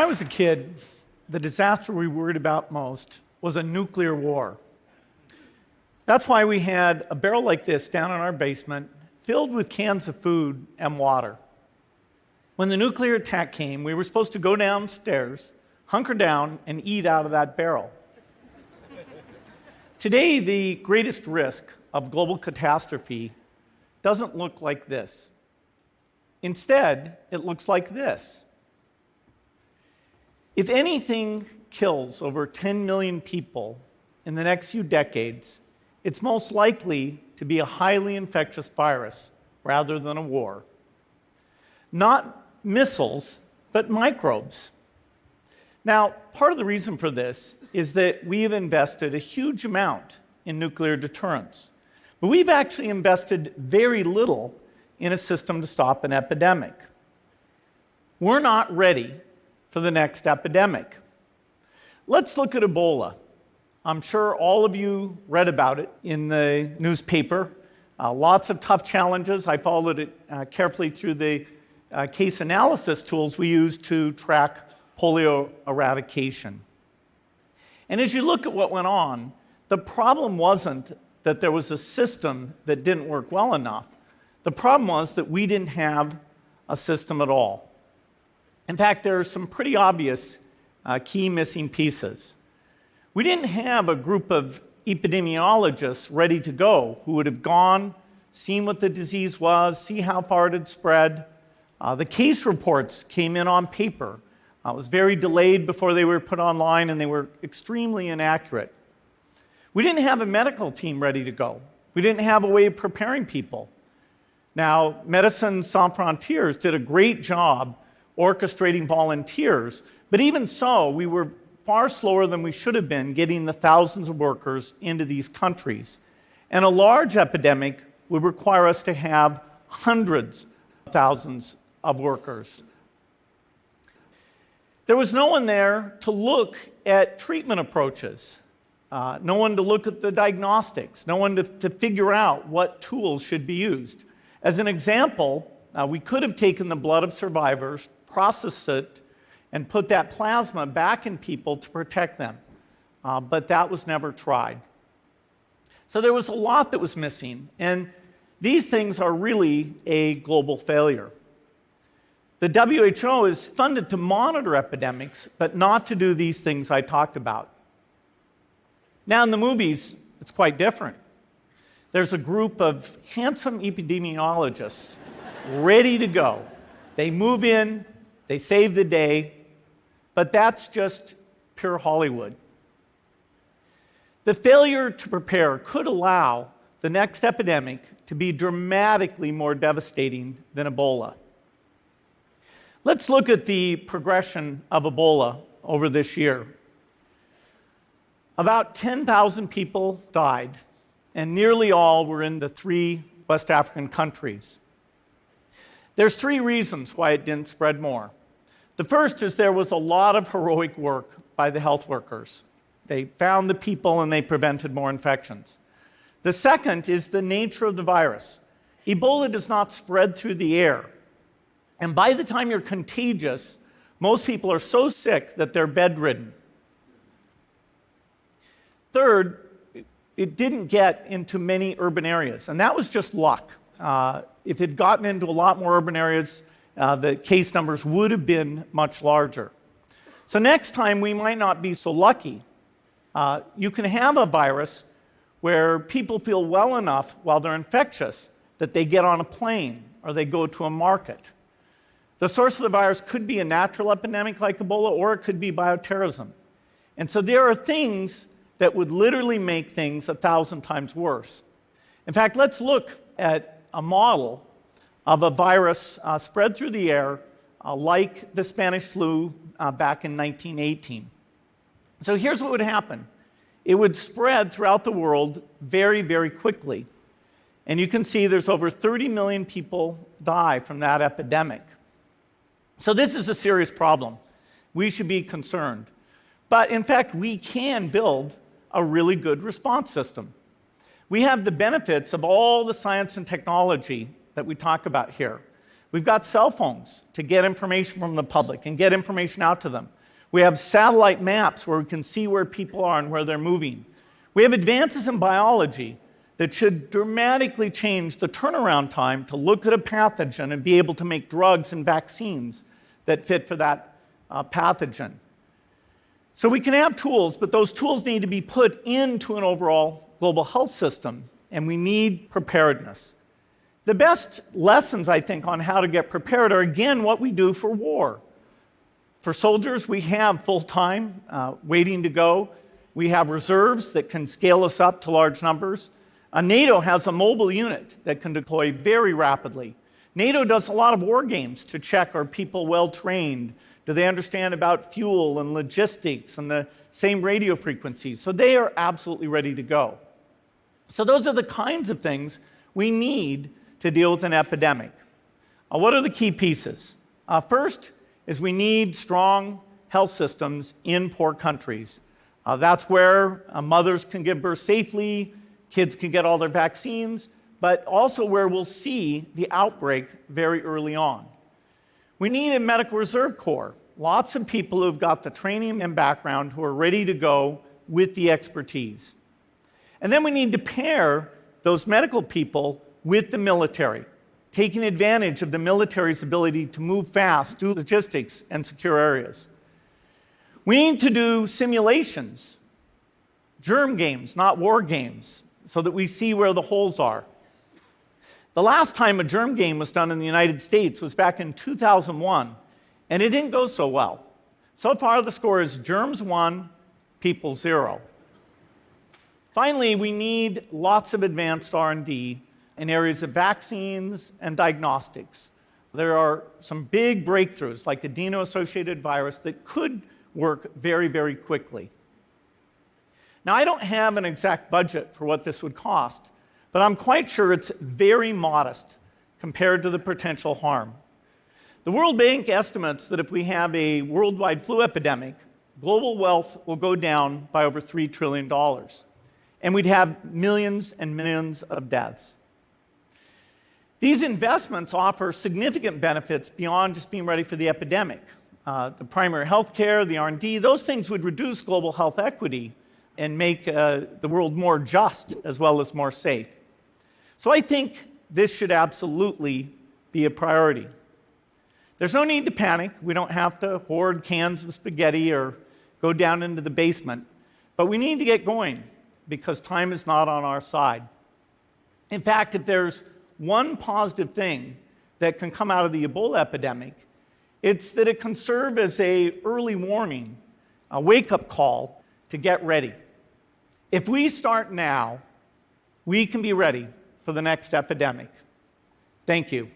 I was a kid, the disaster we worried about most was a nuclear war. That's why we had a barrel like this down in our basement, filled with cans of food and water. When the nuclear attack came, we were supposed to go downstairs, hunker down, and eat out of that barrel. Today, the greatest risk of global catastrophe doesn't look like this. Instead, it looks like this. If anything kills over 10 million people in the next few decades, it's most likely to be a highly infectious virus rather than a war. Not missiles, but microbes. Now, part of the reason for this is that we have invested a huge amount in nuclear deterrence, but we've actually invested very little in a system to stop an epidemic. We're not ready for the next epidemic. Let's look at Ebola. I'm sure all of you read about it in the newspaper. Lots of tough challenges. I followed it carefully through the case analysis tools we use to track polio eradication. And as you look at what went on, the problem wasn't that there was a system that didn't work well enough. The problem was that we didn't have a system at all. In fact, there are some pretty obvious key missing pieces. We didn't have a group of epidemiologists ready to go who would have gone, seen what the disease was, see how far it had spread. The case reports came in on paper. It was very delayed before they were put online, and they were extremely inaccurate. We didn't have a medical team ready to go. We didn't have a way of preparing people. Now, Médecins Sans Frontières did a great job orchestrating volunteers, but even so, we were far slower than we should have been getting the thousands of workers into these countries. And a large epidemic would require us to have hundreds of thousands of workers. There was no one there to look at treatment approaches, no one to look at the diagnostics, no one to figure out what tools should be used. As an example, we could have taken the blood of survivors, processed it, and put that plasma back in people to protect them. But that was never tried. So there was a lot that was missing, and these things are really a global failure. The WHO is funded to monitor epidemics, but not to do these things I talked about. Now in the movies, it's quite different. There's a group of handsome epidemiologists ready to go. They move in, they save the day, but that's just pure Hollywood. The failure to prepare could allow the next epidemic to be dramatically more devastating than Ebola. Let's look at the progression of Ebola over this year. About 10,000 people died, and nearly all were in the 3 West African countries. There's 3 reasons why it didn't spread more. The first is there was a lot of heroic work by the health workers. They found the people and they prevented more infections. The second is the nature of the virus. Ebola does not spread through the air. And by the time you're contagious, most people are so sick that they're bedridden. Third, it didn't get into many urban areas, and that was just luck. If it had gotten into a lot more urban areas, the case numbers would have been much larger. So next time, we might not be so lucky. You can have a virus where people feel well enough while they're infectious that they get on a plane or they go to a market. The source of the virus could be a natural epidemic like Ebola, or it could be bioterrorism. And so there are things that would literally make things 1,000 times worse. In fact, let's look at a model of a virus spread through the air like the Spanish flu back in 1918. So here's what would happen. It would spread throughout the world very, very quickly. And you can see there's over 30 million people die from that epidemic. So this is a serious problem. We should be concerned. But in fact, we can build a really good response system. We have the benefits of all the science and technology that we talk about here. We've got cell phones to get information from the public and get information out to them. We have satellite maps where we can see where people are and where they're moving. We have advances in biology that should dramatically change the turnaround time to look at a pathogen and be able to make drugs and vaccines that fit for that pathogen. So we can have tools, but those tools need to be put into an overall global health system, and we need preparedness. The best lessons, I think, on how to get prepared are, again, what we do for war. For soldiers, we have full-time waiting to go. We have reserves that can scale us up to large numbers. NATO has a mobile unit that can deploy very rapidly. NATO does a lot of war games to check, are people well-trained? Do they understand about fuel and logistics and the same radio frequencies? So they are absolutely ready to go. So those are the kinds of things we need to deal with an epidemic. What are the key pieces? First is we need strong health systems in poor countries. That's where mothers can give birth safely, kids can get all their vaccines, but also where we'll see the outbreak very early on. We need a medical reserve corps, lots of people who've got the training and background who are ready to go with the expertise. And then we need to pair those medical people with the military, taking advantage of the military's ability to move fast, do logistics, and secure areas. We need to do simulations, germ games, not war games, so that we see where the holes are. The last time a germ game was done in the United States was back in 2001, and it didn't go so well. So far, the score is germs 1, people 0. Finally, we need lots of advanced R&D in areas of vaccines and diagnostics. There are some big breakthroughs, like adeno-associated virus, that could work very, very quickly. Now, I don't have an exact budget for what this would cost, but I'm quite sure it's very modest compared to the potential harm. The World Bank estimates that if we have a worldwide flu epidemic, global wealth will go down by over $3 trillion, and we'd have millions and millions of deaths. These investments offer significant benefits beyond just being ready for the epidemic. The primary health care, the R&D, those things would reduce global health equity and make the world more just as well as more safe. So I think this should absolutely be a priority. There's no need to panic. We don't have to hoard cans of spaghetti or go down into the basement. But we need to get going because time is not on our side. In fact, if there's one positive thing that can come out of the Ebola epidemic, it's that it can serve as an early warning, a wake-up call to get ready. If we start now, we can be ready for the next epidemic. Thank you.